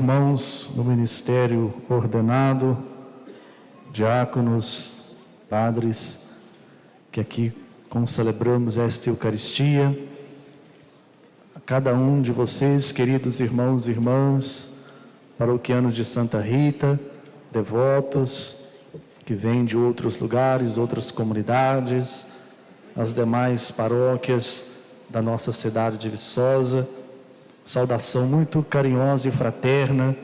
irmãos no ministério ordenado, diáconos, padres, que aqui celebramos esta Eucaristia, a cada um de vocês, queridos irmãos e irmãs, paroquianos de Santa Rita, devotos, que vêm de outros lugares, outras comunidades, as demais paróquias da nossa cidade de Viçosa, saudação muito carinhosa e fraterna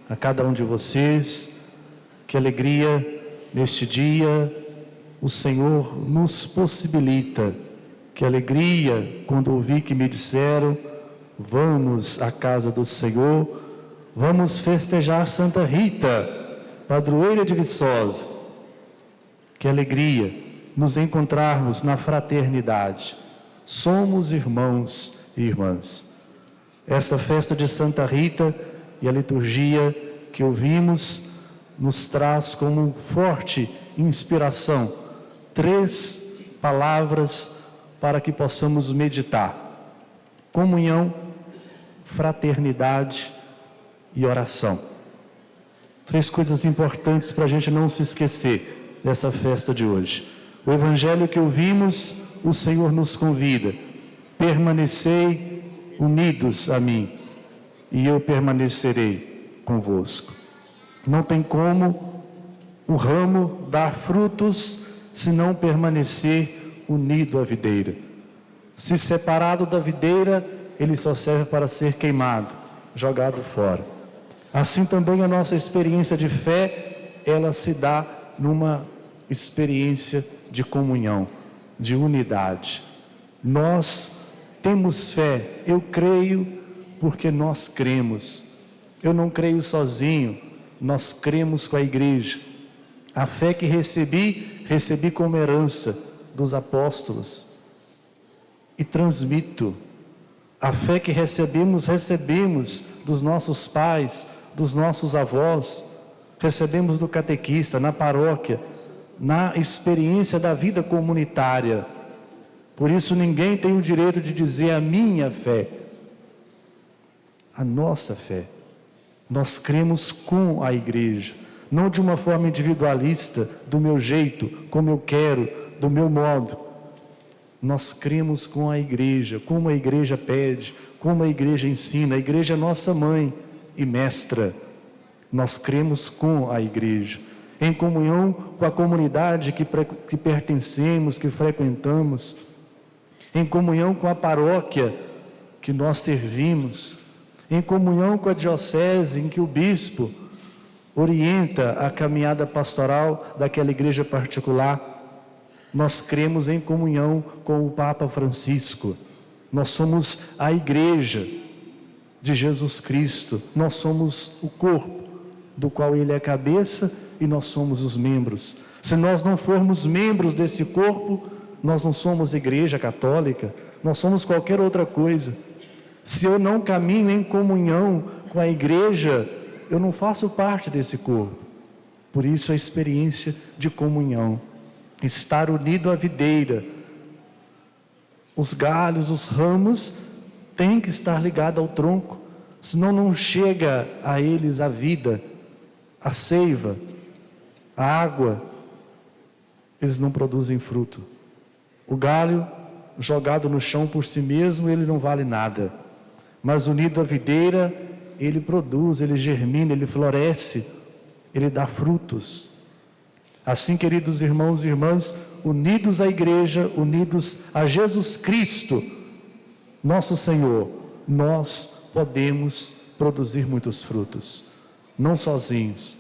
a cada um de vocês. Que alegria neste dia o Senhor nos possibilita. Que alegria quando ouvi que me disseram: vamos à casa do Senhor, vamos festejar Santa Rita, padroeira de Viçosa. Que alegria nos encontrarmos na fraternidade. Somos irmãos e irmãs. Essa festa de Santa Rita e a liturgia que ouvimos nos traz como forte inspiração 3 palavras para que possamos meditar: comunhão, fraternidade e oração. 3 coisas importantes para a gente não se esquecer dessa festa de hoje. O Evangelho que ouvimos, o Senhor nos convida: permanecei unidos a mim, e eu permanecerei convosco. Não tem como o ramo dar frutos se não permanecer unido à videira. Se separado da videira, ele só serve para ser queimado, jogado fora. Assim também a nossa experiência de fé, ela se dá numa experiência de comunhão, de unidade. Nós temos fé, eu creio porque nós cremos. Eu não creio sozinho, nós cremos com a igreja. A fé que recebi como herança dos apóstolos e transmito. A fé que recebemos dos nossos pais, dos nossos avós, recebemos do catequista, na paróquia, na experiência da vida comunitária. Por isso ninguém tem o direito de dizer a minha fé. A nossa fé. Nós cremos com a igreja, não de uma forma individualista, do meu jeito, como eu quero, do meu modo. Nós cremos com a igreja, como a igreja pede, como a igreja ensina. A igreja é nossa mãe e mestra. Nós cremos com a igreja, em comunhão com a comunidade que pertencemos, que frequentamos, em comunhão com a paróquia que nós servimos, em comunhão com a diocese em que o bispo orienta a caminhada pastoral daquela igreja particular. Nós cremos em comunhão com o Papa Francisco. Nós somos a igreja de Jesus Cristo. Nós somos o corpo do qual Ele é a cabeça e nós somos os membros. Se nós não formos membros desse corpo, nós não somos igreja católica, nós somos qualquer outra coisa. Se eu não caminho em comunhão com a igreja, eu não faço parte desse corpo. Por isso a experiência de comunhão, estar unido à videira. Os galhos, os ramos, têm que estar ligados ao tronco, senão não chega a eles a vida, a seiva, a água. Eles não produzem fruto. O galho jogado no chão por si mesmo, ele não vale nada. Mas unido à videira, ele produz, ele germina, ele floresce, ele dá frutos. Assim, queridos irmãos e irmãs, unidos à igreja, unidos a Jesus Cristo, nosso Senhor, nós podemos produzir muitos frutos. Não sozinhos.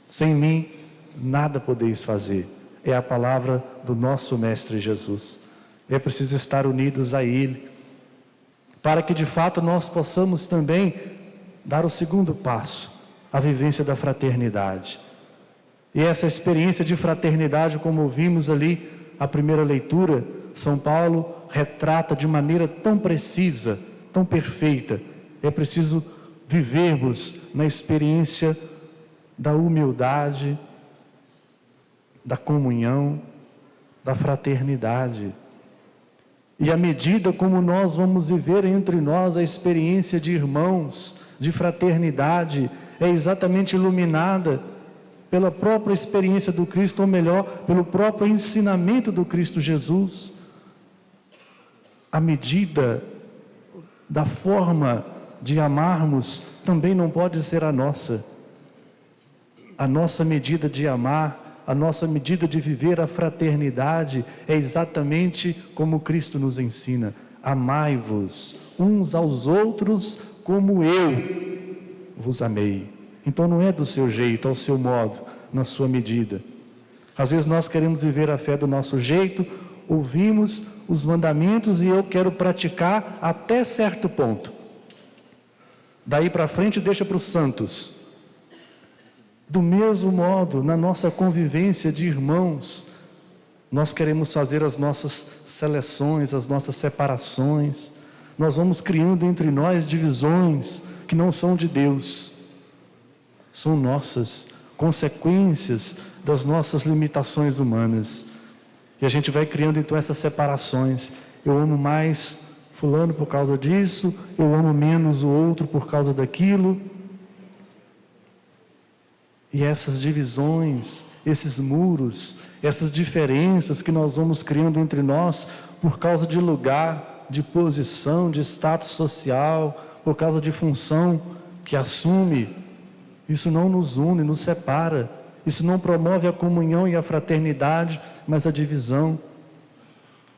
Sem mim, nada podeis fazer. É a palavra do nosso Mestre Jesus. É preciso estar unidos a Ele, para que de fato nós possamos também dar o segundo passo, a vivência da fraternidade. E essa experiência de fraternidade, como ouvimos ali, a primeira leitura, São Paulo retrata de maneira tão precisa, tão perfeita. É preciso vivermos na experiência da humildade, da comunhão, da fraternidade. E à medida como nós vamos viver entre nós a experiência de irmãos, de fraternidade, é exatamente iluminada pela própria experiência do Cristo, ou melhor, pelo próprio ensinamento do Cristo Jesus. A medida da forma de amarmos também não pode ser a nossa. A nossa medida de amar, a nossa medida de viver a fraternidade é exatamente como Cristo nos ensina: amai-vos uns aos outros como eu vos amei. Então não é do seu jeito, ao seu modo, na sua medida. Às vezes nós queremos viver a fé do nosso jeito, ouvimos os mandamentos e eu quero praticar até certo ponto. Daí para frente deixa para os santos. Do mesmo modo, na nossa convivência de irmãos, nós queremos fazer as nossas seleções, as nossas separações. Nós vamos criando entre nós divisões que não são de Deus. São nossas consequências das nossas limitações humanas. E a gente vai criando então essas separações. Eu amo mais fulano por causa disso, eu amo menos o outro por causa daquilo. E essas divisões, esses muros, essas diferenças que nós vamos criando entre nós por causa de lugar, de posição, de status social, por causa de função que assume, isso não nos une, nos separa. Isso não promove a comunhão e a fraternidade, mas a divisão.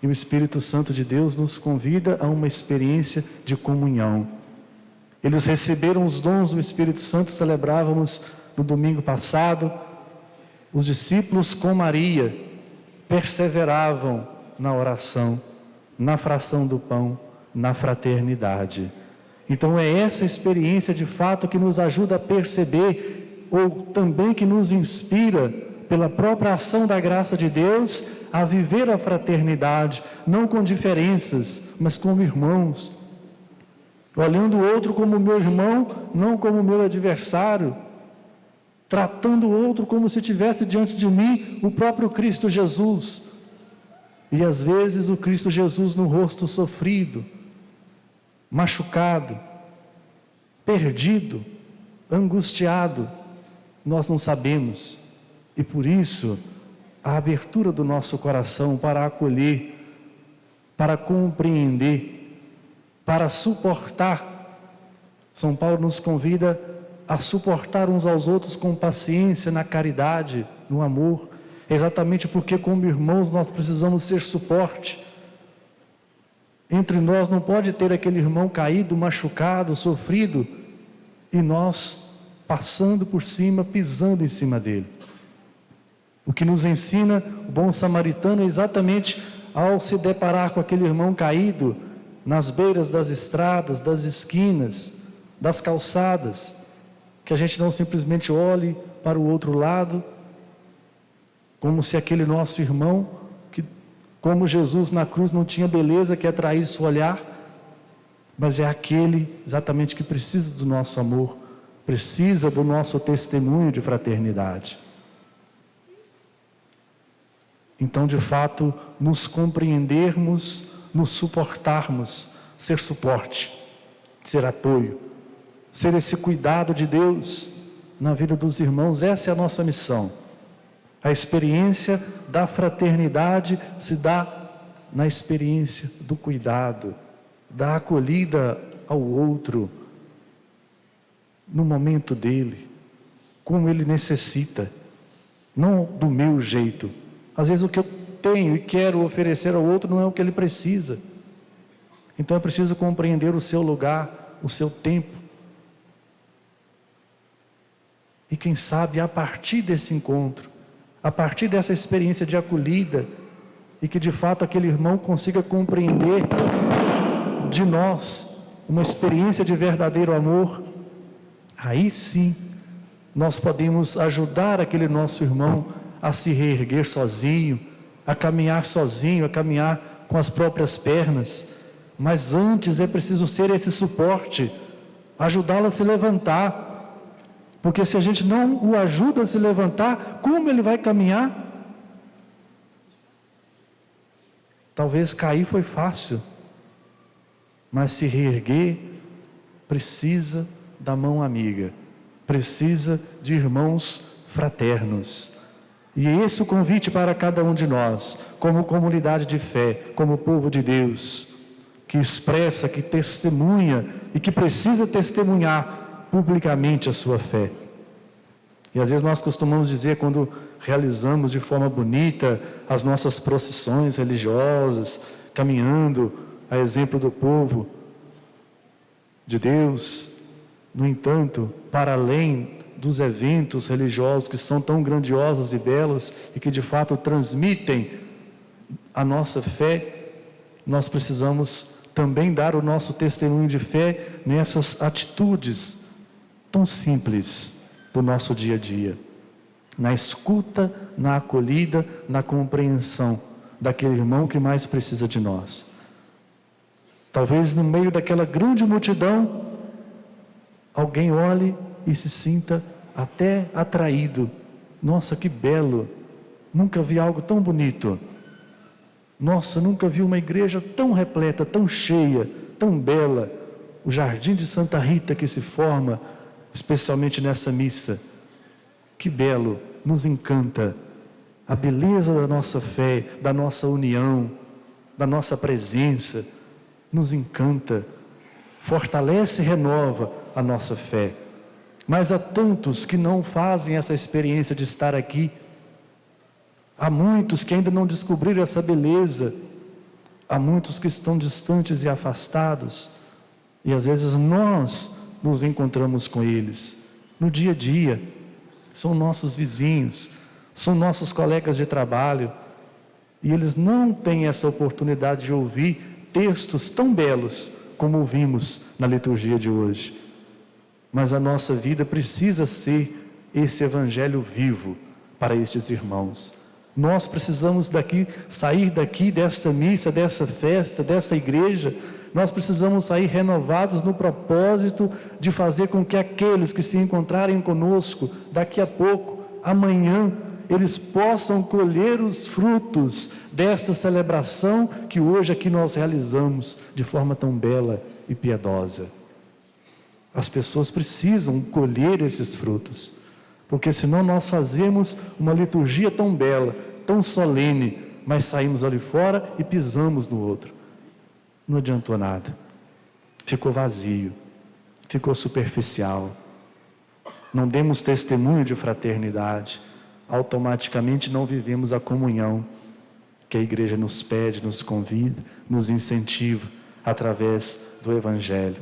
E o Espírito Santo de Deus nos convida a uma experiência de comunhão. Eles receberam os dons do Espírito Santo, celebrávamos no domingo passado. Os discípulos com Maria perseveravam na oração, na fração do pão, na fraternidade. Então é essa experiência de fato que nos ajuda a perceber, ou também que nos inspira, pela própria ação da graça de Deus, a viver a fraternidade, não com diferenças, mas como irmãos, olhando o outro como meu irmão, não como meu adversário, tratando o outro como se tivesse diante de mim o próprio Cristo Jesus. E às vezes o Cristo Jesus no rosto sofrido, machucado, perdido, angustiado, nós não sabemos. E por isso, a abertura do nosso coração para acolher, para compreender, para suportar. São Paulo nos convida a suportar uns aos outros com paciência, na caridade, no amor. Exatamente porque como irmãos nós precisamos ser suporte. Entre nós não pode ter aquele irmão caído, machucado, sofrido, e nós passando por cima, pisando em cima dele. O que nos ensina o bom samaritano é exatamente ao se deparar com aquele irmão caído nas beiras das estradas, das esquinas, das calçadas, que a gente não simplesmente olhe para o outro lado, como se aquele nosso irmão, que como Jesus na cruz não tinha beleza que atraísse o olhar, mas é aquele exatamente que precisa do nosso amor, precisa do nosso testemunho de fraternidade. Então, de fato, nos compreendermos, nos suportarmos, ser suporte, ser apoio, ser esse cuidado de Deus na vida dos irmãos, essa é a nossa missão. A experiência da fraternidade se dá na experiência do cuidado, da acolhida ao outro, no momento dele, como ele necessita, não do meu jeito. Às vezes o que eu tenho e quero oferecer ao outro não é o que ele precisa. Então é preciso compreender o seu lugar, o seu tempo. E quem sabe a partir desse encontro, a partir dessa experiência de acolhida, e que de fato aquele irmão consiga compreender de nós uma experiência de verdadeiro amor, aí sim nós podemos ajudar aquele nosso irmão a se reerguer sozinho, a caminhar sozinho, a caminhar com as próprias pernas. Mas antes é preciso ser esse suporte, ajudá-lo a se levantar. Porque se a gente não o ajuda a se levantar, como ele vai caminhar? Talvez cair foi fácil, mas se reerguer precisa da mão amiga, precisa de irmãos fraternos. E é esse o convite para cada um de nós, como comunidade de fé, como povo de Deus, que expressa, que testemunha e que precisa testemunhar publicamente a sua fé. E às vezes nós costumamos dizer, quando realizamos de forma bonita as nossas procissões religiosas, caminhando a exemplo do povo de Deus, no entanto, para além dos eventos religiosos que são tão grandiosos e belos e que de fato transmitem a nossa fé, nós precisamos também dar o nosso testemunho de fé nessas atitudes tão simples do nosso dia a dia, na escuta, na acolhida, na compreensão daquele irmão que mais precisa de nós. Talvez no meio daquela grande multidão, alguém olhe e se sinta até atraído. Nossa, que belo! Nunca vi algo tão bonito. Nossa, nunca vi uma igreja tão repleta, tão cheia, tão bela. O Jardim de Santa Rita que se forma, especialmente nessa missa. Que belo, nos encanta a beleza da nossa fé, da nossa união, da nossa presença. Nos encanta, fortalece e renova a nossa fé. Mas há tantos que não fazem essa experiência de estar aqui. Há muitos que ainda não descobriram essa beleza. Há muitos que estão distantes e afastados. E às vezes nós nos encontramos com eles no dia a dia. São nossos vizinhos, são nossos colegas de trabalho. E eles não têm essa oportunidade de ouvir textos tão belos como ouvimos na liturgia de hoje. Mas a nossa vida precisa ser esse evangelho vivo para estes irmãos. Nós precisamos sair daqui desta missa, dessa festa, desta igreja. Nós precisamos sair renovados no propósito de fazer com que aqueles que se encontrarem conosco daqui a pouco, amanhã, eles possam colher os frutos desta celebração que hoje aqui nós realizamos de forma tão bela e piedosa. As pessoas precisam colher esses frutos, porque senão nós fazemos uma liturgia tão bela, tão solene, mas saímos ali fora e pisamos no outro. Não adiantou nada, ficou vazio, ficou superficial. Não demos testemunho de fraternidade, automaticamente não vivemos a comunhão que a igreja nos pede, nos convida, nos incentiva através do Evangelho.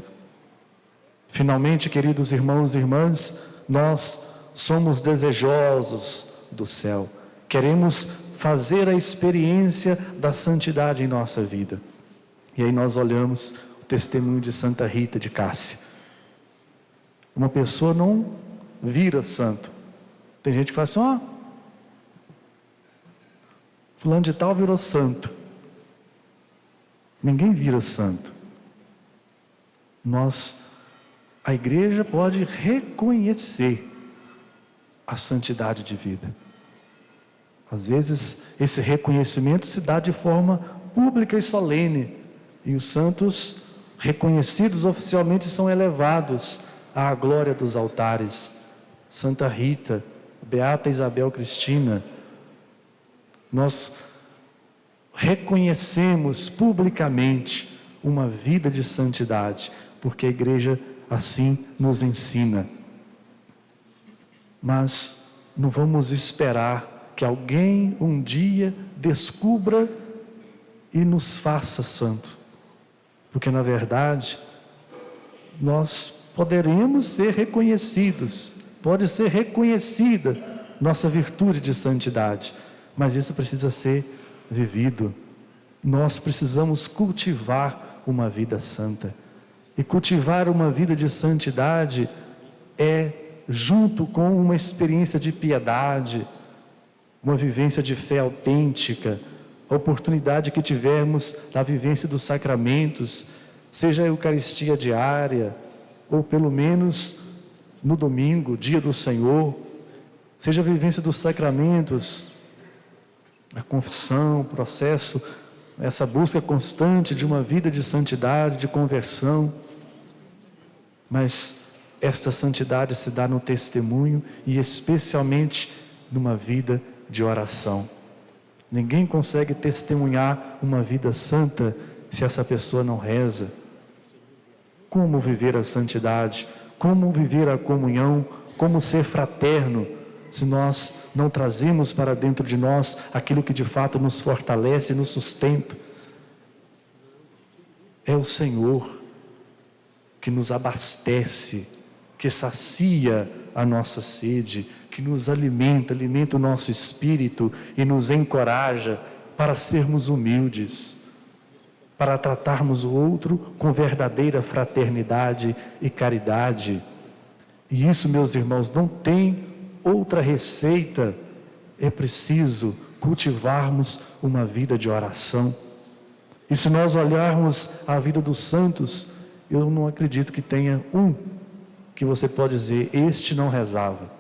Finalmente, queridos irmãos e irmãs, nós somos desejosos do céu, queremos fazer a experiência da santidade em nossa vida. E aí nós olhamos o testemunho de Santa Rita de Cássia. Uma pessoa não vira santo. Tem gente que fala assim, fulano de tal virou santo. Ninguém vira santo. A igreja pode reconhecer a santidade de vida. Às vezes esse reconhecimento se dá de forma pública e solene. E os santos reconhecidos oficialmente são elevados à glória dos altares. Santa Rita, Beata Isabel Cristina. Nós reconhecemos publicamente uma vida de santidade, porque a igreja assim nos ensina. Mas não vamos esperar que alguém um dia descubra e nos faça santo. Porque na verdade, nós poderemos ser reconhecidos, pode ser reconhecida nossa virtude de santidade, mas isso precisa ser vivido. Nós precisamos cultivar uma vida santa. E cultivar uma vida de santidade é, junto com uma experiência de piedade, uma vivência de fé autêntica, a oportunidade que tivermos da vivência dos sacramentos, seja a Eucaristia diária, ou pelo menos no domingo, dia do Senhor, seja a vivência dos sacramentos, a confissão, o processo essa busca constante de uma vida de santidade, de conversão, mas esta santidade se dá no testemunho e especialmente numa vida de oração. Ninguém consegue testemunhar uma vida santa se essa pessoa não reza. Como viver a santidade? Como viver a comunhão? Como ser fraterno, se nós não trazemos para dentro de nós aquilo que de fato nos fortalece e nos sustenta? É o Senhor que nos abastece, que sacia a nossa sede, que nos alimenta o nosso espírito e nos encoraja para sermos humildes, para tratarmos o outro com verdadeira fraternidade e caridade. E isso, meus irmãos, não tem outra receita. É preciso cultivarmos uma vida de oração. E se nós olharmos a vida dos santos, eu não acredito que tenha um que você pode dizer, este não rezava.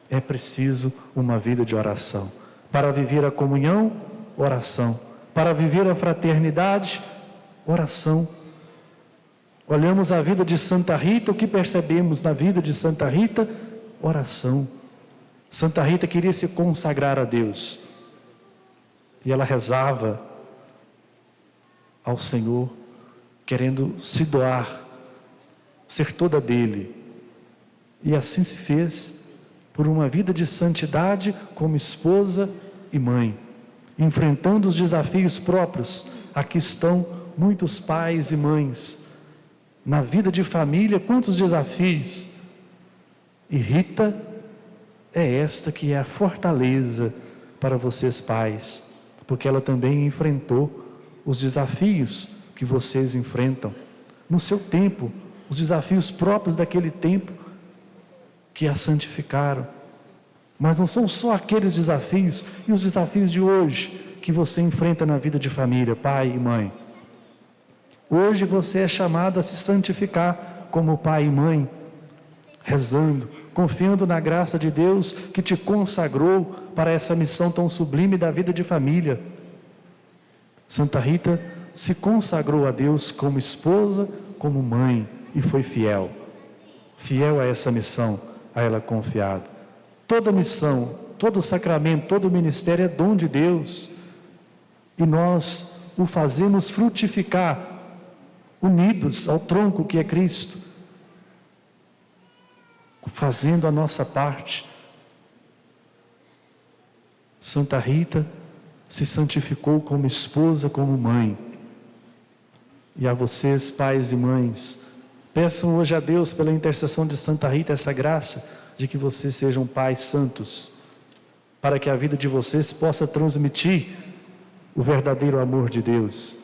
É preciso uma vida de oração. Para viver a comunhão, oração. Para viver a fraternidade, oração. Olhamos a vida de Santa Rita, o que percebemos na vida de Santa Rita? Oração. Santa Rita queria se consagrar a Deus. E ela rezava ao Senhor, querendo se doar, ser toda dele. E assim se fez, por uma vida de santidade como esposa e mãe, enfrentando os desafios próprios. Aqui estão muitos pais e mães, na vida de família, quantos desafios. E Rita é esta que é a fortaleza para vocês pais, porque ela também enfrentou os desafios que vocês enfrentam no seu tempo, os desafios próprios daquele tempo que a santificaram. Mas não são só aqueles desafios e os desafios de hoje que você enfrenta na vida de família, pai e mãe. Hoje você é chamado a se santificar como pai e mãe, rezando, confiando na graça de Deus que te consagrou para essa missão tão sublime da vida de família. Santa Rita se consagrou a Deus como esposa, como mãe, e foi fiel a essa missão, a ela confiada. Toda missão, todo sacramento, todo ministério é dom de Deus, e nós o fazemos frutificar, unidos ao tronco que é Cristo, fazendo a nossa parte. Santa Rita se santificou como esposa, como mãe. E a vocês, pais e mães, peçam hoje a Deus, pela intercessão de Santa Rita, essa graça de que vocês sejam pais santos, para que a vida de vocês possa transmitir o verdadeiro amor de Deus.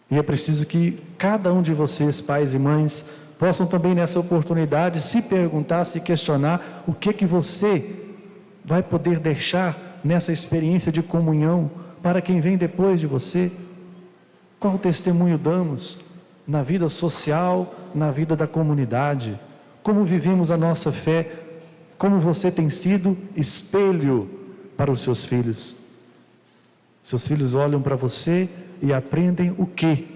E é preciso que cada um de vocês, pais e mães, possam também nessa oportunidade se perguntar, se questionar o que você vai poder deixar nessa experiência de comunhão para quem vem depois de você. Qual testemunho damos na vida social, na vida da comunidade? Como vivemos a nossa fé? Como você tem sido espelho para os seus filhos? Seus filhos olham para você e aprendem o que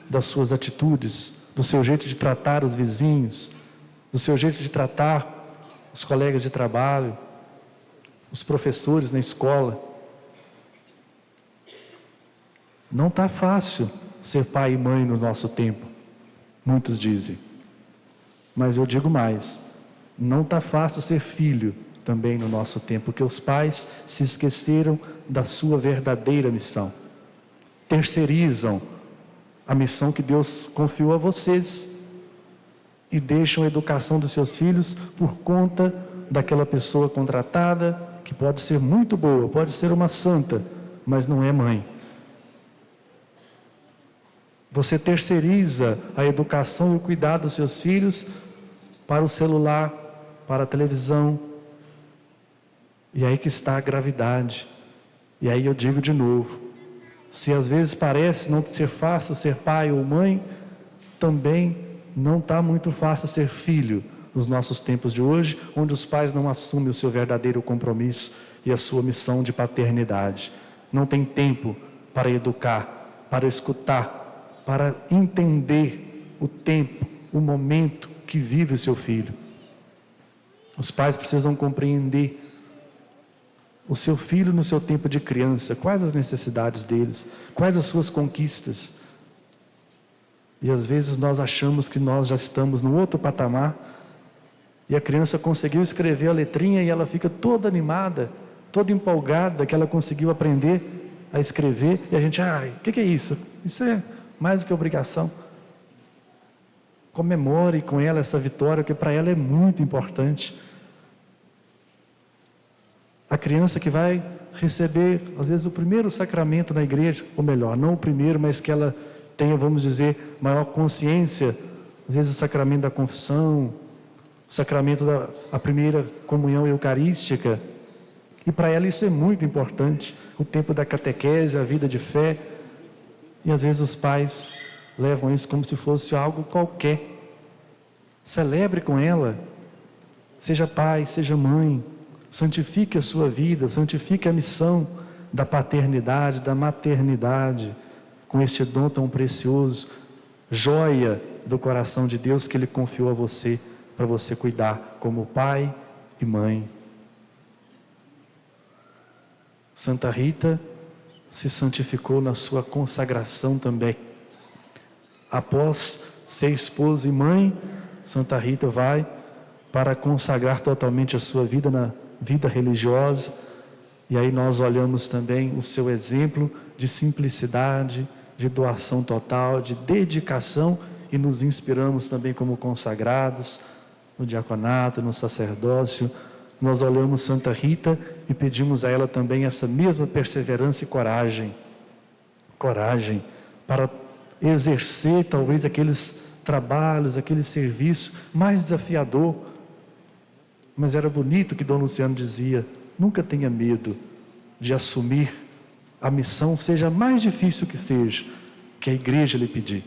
das suas atitudes, do seu jeito de tratar os vizinhos, do seu jeito de tratar os colegas de trabalho, os professores na escola. Não está fácil ser pai e mãe no nosso tempo, muitos dizem. Mas eu digo mais, não está fácil ser filho também no nosso tempo, porque os pais se esqueceram da sua verdadeira missão. Terceirizam a missão que Deus confiou a vocês e deixam a educação dos seus filhos por conta daquela pessoa contratada, que pode ser muito boa, pode ser uma santa, mas não é mãe. Você terceiriza a educação e o cuidado dos seus filhos para o celular, para a televisão. E aí que está a gravidade. E aí eu digo de novo, se às vezes parece não ser fácil ser pai ou mãe, também não está muito fácil ser filho nos nossos tempos de hoje, onde os pais não assumem o seu verdadeiro compromisso e a sua missão de paternidade. Não tem tempo para educar, para escutar, para entender o tempo, o momento que vive o seu filho. Os pais precisam compreender o seu filho no seu tempo de criança, quais as necessidades deles, quais as suas conquistas. E às vezes nós achamos que nós já estamos num outro patamar, e a criança conseguiu escrever a letrinha e ela fica toda animada, toda empolgada que ela conseguiu aprender a escrever, e a gente, o que é isso? Isso é mais do que obrigação. Comemore com ela essa vitória, porque para ela é muito importante. A criança que vai receber, às vezes, o primeiro sacramento na igreja, ou melhor, não o primeiro, mas que ela tenha, vamos dizer, maior consciência, às vezes o sacramento da confissão, o sacramento da primeira comunhão eucarística, e para ela isso é muito importante, o tempo da catequese, a vida de fé, e às vezes os pais levam isso como se fosse algo qualquer. Celebre com ela, seja pai, seja mãe, santifique a sua vida, santifique a missão da paternidade, da maternidade, com este dom tão precioso, joia do coração de Deus que Ele confiou a você, para você cuidar como pai e mãe. Santa Rita se santificou na sua consagração também. Após ser esposa e mãe, Santa Rita vai para consagrar totalmente a sua vida na vida religiosa, e aí nós olhamos também o seu exemplo de simplicidade, de doação total, de dedicação, e nos inspiramos também como consagrados, no diaconato, no sacerdócio. Nós olhamos Santa Rita e pedimos a ela também essa mesma perseverança e coragem para exercer talvez aqueles trabalhos, aquele serviço mais desafiador. Mas era bonito que Dom Luciano dizia: nunca tenha medo de assumir a missão, seja mais difícil que seja, que a igreja lhe pedir.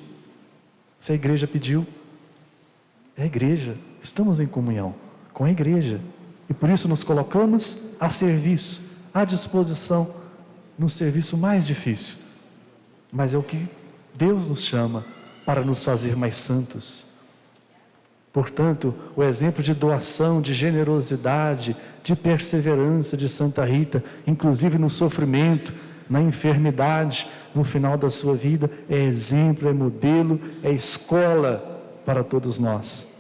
Se a igreja pediu, é a igreja, estamos em comunhão com a igreja, e por isso nos colocamos a serviço, à disposição, no serviço mais difícil, mas é o que Deus nos chama para nos fazer mais santos. Portanto, o exemplo de doação, de generosidade, de perseverança de Santa Rita, inclusive no sofrimento, na enfermidade, no final da sua vida, é exemplo, é modelo, é escola para todos nós,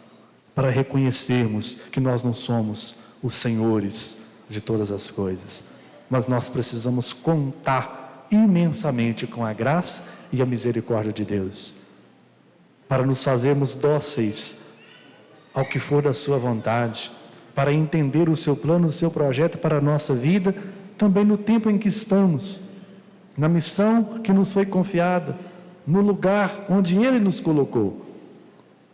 para reconhecermos que nós não somos os senhores de todas as coisas, mas nós precisamos contar imensamente com a graça e a misericórdia de Deus, para nos fazermos dóceis ao que for da sua vontade, para entender o seu plano, o seu projeto para a nossa vida, também no tempo em que estamos, na missão que nos foi confiada, no lugar onde Ele nos colocou,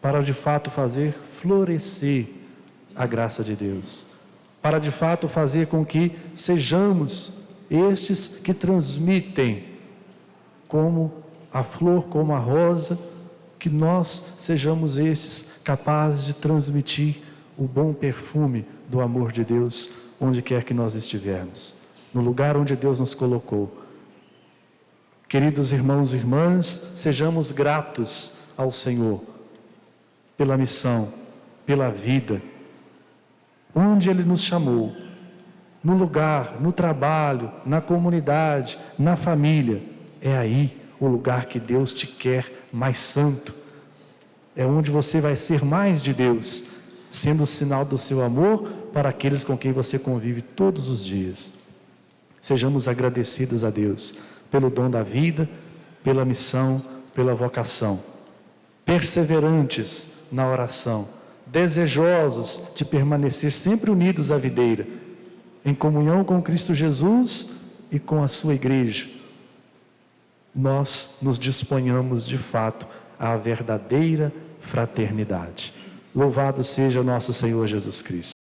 para de fato fazer florescer a graça de Deus, para de fato fazer com que sejamos estes que transmitem, como a flor, como a rosa, que nós sejamos esses capazes de transmitir o bom perfume do amor de Deus, onde quer que nós estivermos, no lugar onde Deus nos colocou. Queridos irmãos e irmãs, sejamos gratos ao Senhor pela missão, pela vida, onde Ele nos chamou, no lugar, no trabalho, na comunidade, na família. É aí o lugar que Deus te quer mais santo. É onde você vai ser mais de Deus, sendo o sinal do seu amor para aqueles com quem você convive todos os dias. Sejamos agradecidos a Deus pelo dom da vida, pela missão, pela vocação. Perseverantes na oração, desejosos de permanecer sempre unidos à videira, em comunhão com Cristo Jesus e com a sua igreja. Nós nos disponhamos de fato à verdadeira fraternidade. Louvado seja nosso Senhor Jesus Cristo.